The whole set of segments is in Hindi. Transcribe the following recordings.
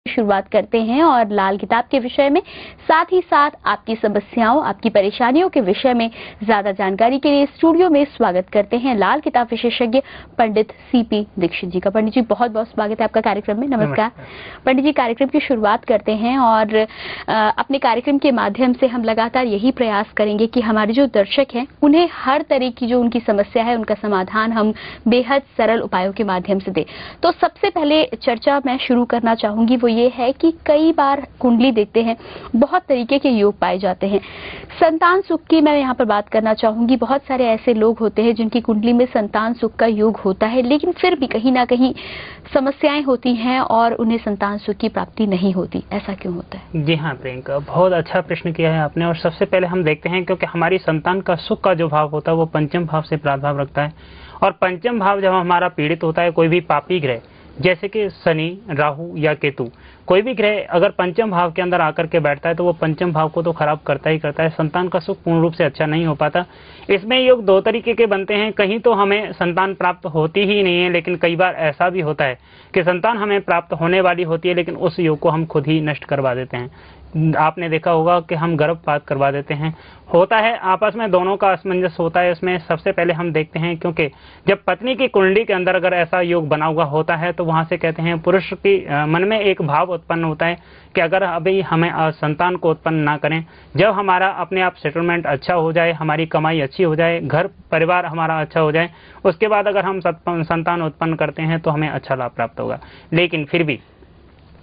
शुरुआत करते हैं और लाल किताब के विषय में, साथ ही साथ आपकी समस्याओं, आपकी परेशानियों के विषय में ज्यादा जानकारी के लिए स्टूडियो में स्वागत करते हैं लाल किताब विशेषज्ञ पंडित सीपी दीक्षित जी का। पंडित जी, बहुत बहुत स्वागत है आपका कार्यक्रम में। नमस्कार पंडित जी, कार्यक्रम की शुरुआत करते हैं और अपने कार्यक्रम के माध्यम से हम लगातार यही प्रयास करेंगे कि हमारे जो दर्शक हैं उन्हें हर तरह की जो उनकी समस्या है उनका समाधान हम बेहद सरल उपायों के माध्यम से दें। तो सबसे पहले चर्चा मैं शुरू करना चाहूंगी वो ये है कि कई बार कुंडली देखते हैं, बहुत तरीके के योग पाए जाते हैं। संतान सुख की मैं यहाँ पर बात करना चाहूंगी। बहुत सारे ऐसे लोग होते हैं जिनकी कुंडली में संतान सुख का योग होता है, लेकिन फिर भी कहीं ना कहीं समस्याएं होती हैं और उन्हें संतान सुख की प्राप्ति नहीं होती। ऐसा क्यों होता है? जी हाँ प्रियंका, बहुत अच्छा प्रश्न किया है आपने। और सबसे पहले हम देखते हैं, क्योंकि हमारी संतान का सुख का जो भाव होता है वो पंचम भाव से प्रादुर्भाव रखता है। और पंचम भाव जब हमारा पीड़ित होता है, कोई भी पापी ग्रह जैसे कि शनि, राहु या केतु, कोई भी ग्रह अगर पंचम भाव के अंदर आकर के बैठता है तो वो पंचम भाव को तो खराब करता ही करता है। संतान का सुख पूर्ण रूप से अच्छा नहीं हो पाता। इसमें योग दो तरीके के बनते हैं। कहीं तो हमें संतान प्राप्त होती ही नहीं है, लेकिन कई बार ऐसा भी होता है कि संतान हमें प्राप्त होने वाली होती है, लेकिन उस योग को हम खुद ही नष्ट करवा देते हैं। आपने देखा होगा कि हम गर्भपात करवा देते हैं। होता है आपस में दोनों का असमंजस होता है। इसमें सबसे पहले हम देखते हैं, क्योंकि जब पत्नी की कुंडली के अंदर अगर ऐसा योग बना हुआ होता है तो वहां से कहते हैं पुरुष की मन में एक भाव उत्पन्न होता है कि अगर अभी हमें संतान को उत्पन्न ना करें, जब हमारा अपने आप सेटलमेंट अच्छा हो जाए, हमारी कमाई अच्छी हो जाए, घर परिवार हमारा अच्छा हो जाए, उसके बाद अगर हम संतान उत्पन्न करते हैं तो हमें अच्छा लाभ प्राप्त होगा। लेकिन फिर भी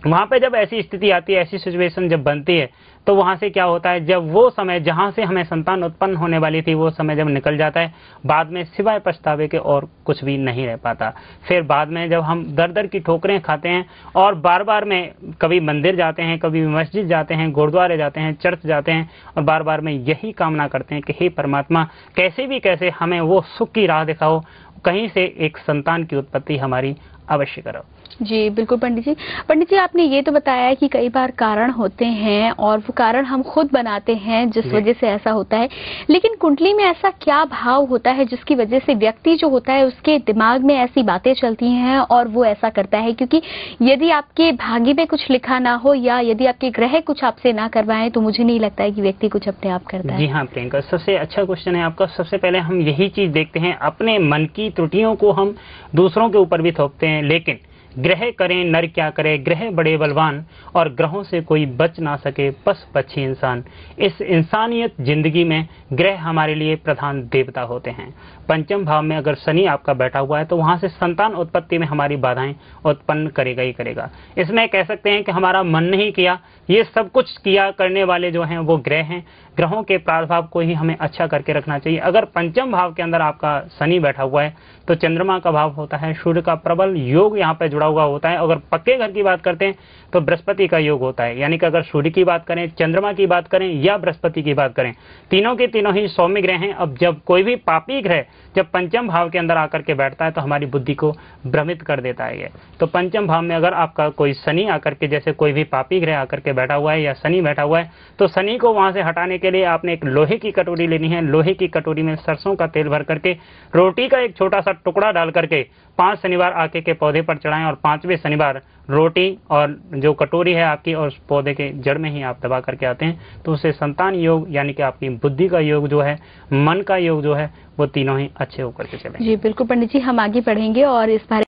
वहां पे जब ऐसी स्थिति आती है, ऐसी सिचुएशन जब बनती है, तो वहां से क्या होता है, जब वो समय जहां से हमें संतान उत्पन्न होने वाली थी वो समय जब निकल जाता है, बाद में सिवाय पछतावे के और कुछ भी नहीं रह पाता। फिर बाद में जब हम दर दर की ठोकरें खाते हैं और बार बार में कभी मंदिर जाते हैं, कभी मस्जिद जाते हैं, गुरुद्वारे जाते हैं, चर्च जाते हैं और बार बार में यही कामना करते हैं कि हे परमात्मा, कैसे भी कैसे हमें वो सुख की राह दिखाओ, कहीं से एक संतान की उत्पत्ति हमारी अवश्य करो। जी बिल्कुल पंडित जी। पंडित जी, आपने ये तो बताया कि कई बार कारण होते हैं और वो कारण हम खुद बनाते हैं जिस वजह से ऐसा होता है, लेकिन कुंडली में ऐसा क्या भाव होता है जिसकी वजह से व्यक्ति जो होता है उसके दिमाग में ऐसी बातें चलती हैं और वो ऐसा करता है? क्योंकि यदि आपके भाग्य में कुछ लिखा ना हो या यदि आपके ग्रह कुछ आपसे ना करवाएं तो मुझे नहीं लगता है कि व्यक्ति कुछ अपने आप करता है। जी हाँ प्रियंका, सबसे अच्छा क्वेश्चन है आपका। सबसे पहले हम यही चीज देखते हैं, अपने मन की त्रुटियों को हम दूसरों के ऊपर भी थोपते हैं, लेकिन ग्रह करें नर क्या करे, ग्रह बड़े बलवान और ग्रहों से कोई बच ना सके पशु पक्षी इंसान। इस इंसानियत जिंदगी में ग्रह हमारे लिए प्रधान देवता होते हैं। पंचम भाव में अगर शनि आपका बैठा हुआ है तो वहां से संतान उत्पत्ति में हमारी बाधाएं उत्पन्न करेगा ही करेगा। इसमें कह सकते हैं कि हमारा मन नहीं किया, ये सब कुछ किया करने वाले जो हैं वो ग्रह हैं। ग्रहों के प्रादुर्भाव को ही हमें अच्छा करके रखना चाहिए। अगर पंचम भाव के अंदर आपका शनि बैठा हुआ है तो चंद्रमा का भाव होता है, सूर्य का प्रबल योग यहाँ पे जुड़ा हुआ होता है। अगर पक्के घर की बात करते हैं तो बृहस्पति का योग होता है, यानी कि अगर सूर्य की बात करें, चंद्रमा की बात करें या बृहस्पति की बात करें, तीनों के तीनों ही सौम्य ग्रह हैं। अब जब कोई भी पापी ग्रह जब पंचम भाव के अंदर आकर के बैठता है तो हमारी बुद्धि को भ्रमित कर देता है ये। तो पंचम भाव में अगर आपका कोई शनि आकर के, जैसे कोई भी पापी ग्रह आकर के बैठा हुआ है या शनि बैठा हुआ है, तो शनि को वहां से हटाने के लिए आपने एक लोहे की कटोरी लेनी है। लोहे की कटोरी में सरसों का तेल भर करके रोटी का एक छोटा सा टुकड़ा डाल करके 5 शनिवार आके के पौधे पर चढ़ाएं और 5वें शनिवार रोटी और जो कटोरी है आपकी और उस पौधे के जड़ में ही आप दबा करके आते हैं, तो उससे संतान योग यानी कि आपकी बुद्धि का योग जो है, मन का योग जो है, वो तीनों ही अच्छे होकर के चले। जी बिल्कुल पंडित जी, हम आगे बढ़ेंगे और इस बारे